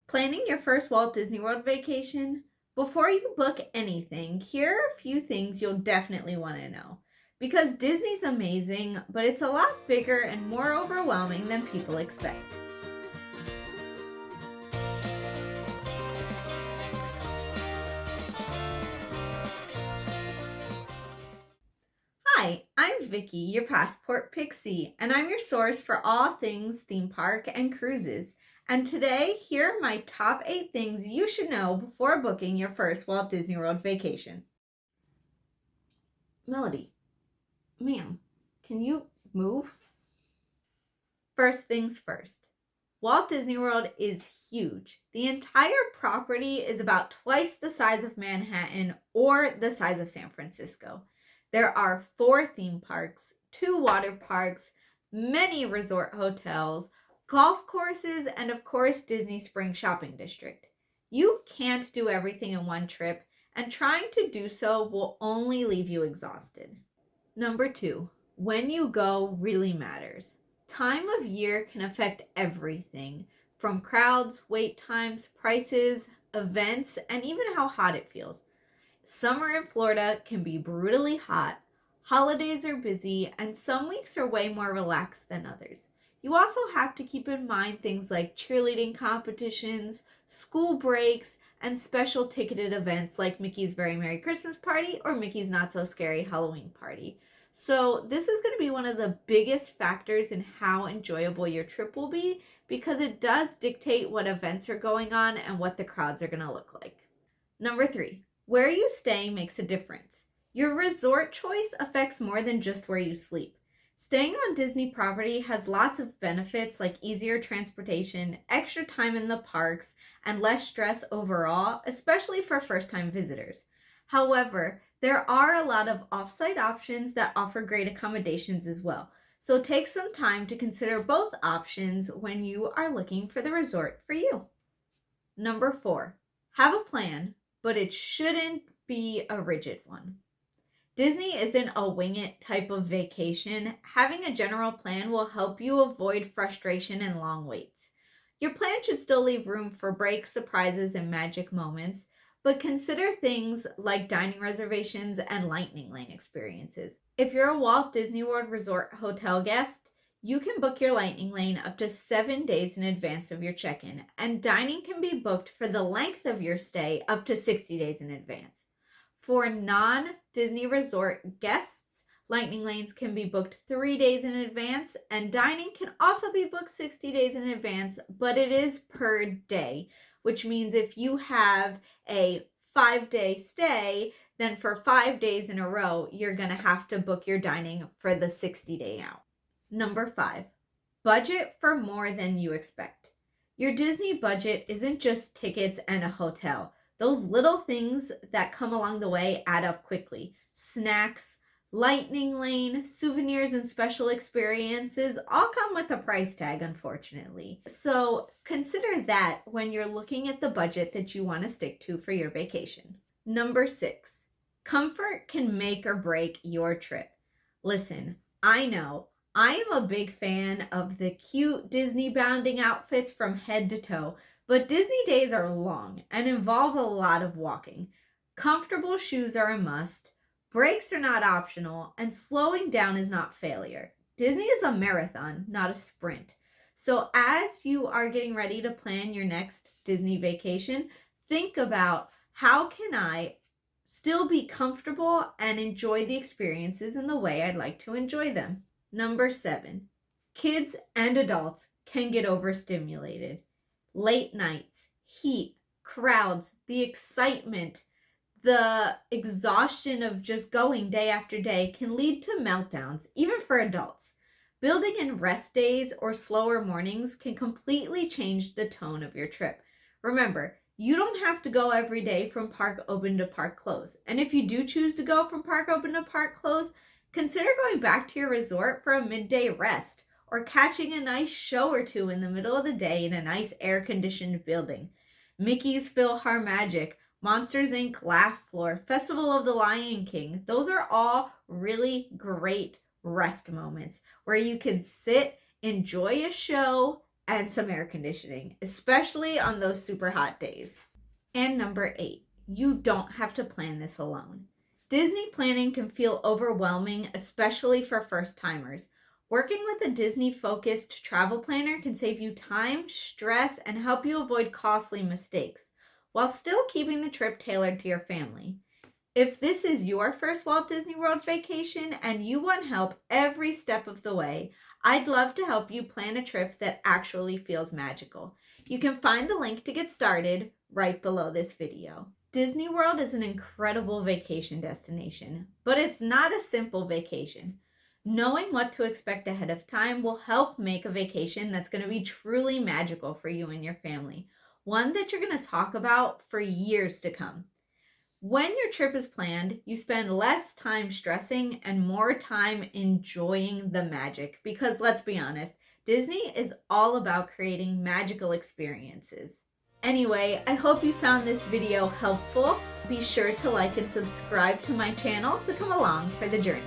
Planning your first Walt Disney World vacation? Before you book anything, here are a few things you'll definitely want to know. Because Disney's amazing, but it's a lot bigger and more overwhelming than people expect. Hi, I'm Vicky, your passport pixie, and I'm your source for all things theme park and cruises. And today, here are my top 8 things you should know before booking your first Walt Disney World vacation. Melody, ma'am, can you move? First things first. Walt Disney World is huge. The entire property is about twice the size of Manhattan or the size of San Francisco. There are 4 theme parks, 2 water parks, many resort hotels, golf courses, and of course, Disney Spring Shopping District. You can't do everything in one trip, and trying to do so will only leave you exhausted. Number 2, when you go really matters. Time of year can affect everything from crowds, wait times, prices, events, and even how hot it feels. Summer in Florida can be brutally hot, holidays are busy, and some weeks are way more relaxed than others. You also have to keep in mind things like cheerleading competitions, school breaks, and special ticketed events like Mickey's Very Merry Christmas Party or Mickey's Not So Scary Halloween Party. So this is going to be one of the biggest factors in how enjoyable your trip will be because it does dictate what events are going on and what the crowds are going to look like. Number 3, where you stay makes a difference. Your resort choice affects more than just where you sleep. Staying on Disney property has lots of benefits like easier transportation, extra time in the parks, and less stress overall, especially for first-time visitors. However, there are a lot of off-site options that offer great accommodations as well. So take some time to consider both options when you are looking for the resort for you. Number 4, have a plan, but it shouldn't be a rigid one. Disney isn't a wing it type of vacation. Having a general plan will help you avoid frustration and long waits. Your plan should still leave room for breaks, surprises, and magic moments, but consider things like dining reservations and Lightning Lane experiences. If you're a Walt Disney World Resort hotel guest, you can book your Lightning Lane up to 7 days in advance of your check-in, and dining can be booked for the length of your stay up to 60 days in advance. For non-Disney Resort guests, Lightning Lanes can be booked 3 days in advance, and dining can also be booked 60 days in advance, but it is per day, which means if you have a 5-day stay, then for 5 days in a row, you're going to have to book your dining for the 60-day out. Number 5, budget for more than you expect. Your Disney budget isn't just tickets and a hotel. Those little things that come along the way add up quickly. Snacks, Lightning Lane, souvenirs, and special experiences all come with a price tag, unfortunately. So consider that when you're looking at the budget that you want to stick to for your vacation. Number 6, comfort can make or break your trip. Listen, I know I am a big fan of the cute Disney bounding outfits from head to toe, but Disney days are long and involve a lot of walking. Comfortable shoes are a must. Breaks are not optional, and slowing down is not failure. Disney is a marathon, not a sprint. So as you are getting ready to plan your next Disney vacation, think about how can I still be comfortable and enjoy the experiences in the way I'd like to enjoy them. Number 7, kids and adults can get overstimulated. Late nights, heat, crowds, the excitement, the exhaustion of just going day after day can lead to meltdowns, even for adults. Building in rest days or slower mornings can completely change the tone of your trip. Remember, you don't have to go every day from park open to park close. And if you do choose to go from park open to park close, consider going back to your resort for a midday rest or catching a nice show or two in the middle of the day in a nice air-conditioned building. Mickey's PhilharMagic, Monsters Inc. Laugh Floor, Festival of the Lion King. Those are all really great rest moments where you can sit, enjoy a show, and some air conditioning, especially on those super hot days. And number 8, you don't have to plan this alone. Disney planning can feel overwhelming, especially for first-timers. Working with a Disney-focused travel planner can save you time, stress, and help you avoid costly mistakes, while still keeping the trip tailored to your family. If this is your first Walt Disney World vacation and you want help every step of the way, I'd love to help you plan a trip that actually feels magical. You can find the link to get started right below this video. Disney World is an incredible vacation destination, but it's not a simple vacation. Knowing what to expect ahead of time will help make a vacation that's going to be truly magical for you and your family, one that you're going to talk about for years to come. When your trip is planned, you spend less time stressing and more time enjoying the magic, because let's be honest, Disney is all about creating magical experiences. Anyway, I hope you found this video helpful. Be sure to like and subscribe to my channel to come along for the journey.